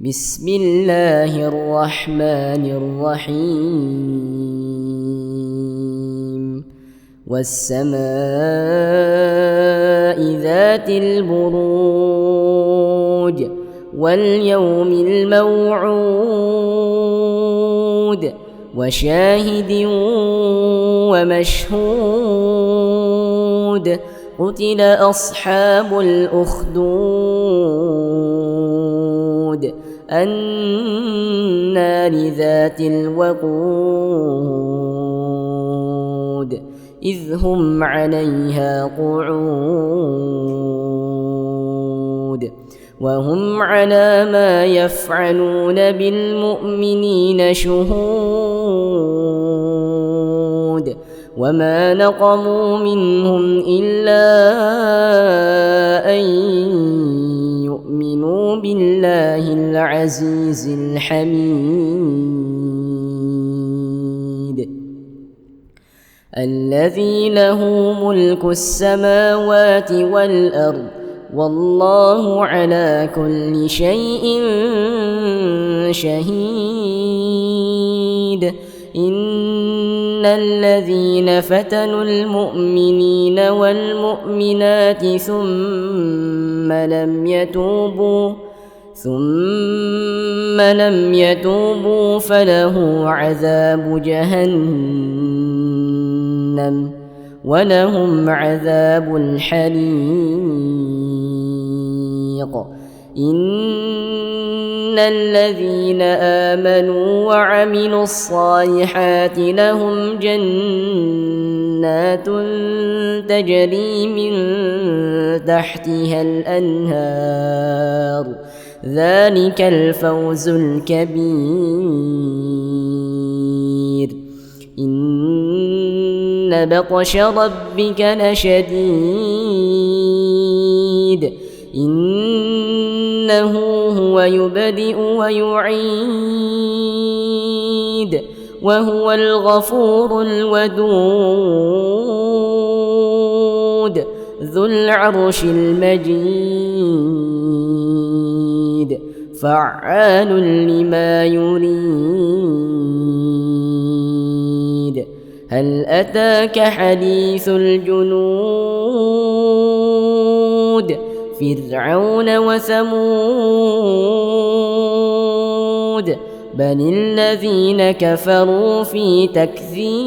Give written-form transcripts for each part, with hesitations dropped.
بسم الله الرحمن الرحيم والسماء ذات البروج واليوم الموعود وشاهد ومشهود قتل أصحاب الأخدود النار ذات الوقود إذ هم عليها قعود وهم على ما يفعلون بالمؤمنين شهود وما نقموا منهم إلا أن يؤمنوا بالله العزيز الحميد الذي له ملك السماوات والأرض والله على كل شيء شهيد إن الذين فتنوا المؤمنين والمؤمنات ثم لم يتوبوا فله عذاب جهنم ولهم عذاب الحريق إن الذين آمنوا وعملوا الصالحات لهم جنات تجري من تحتها الأنهار ذلك الفوز الكبير إن بطش ربك لشديد إنه هو يبدئ ويعيد وهو الغفور الودود ذو العرش المجيد فعال لما يريد هل أتاك حديث الجنود فرعون وثمود بل الذين كفروا في تكذيب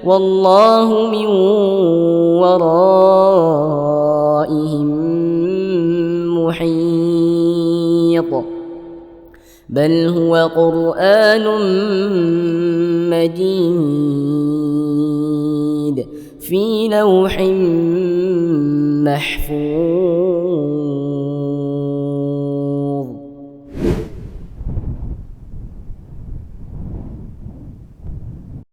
والله من ورائهم محيط بل هو قرآن مجيد في لوح محفوظ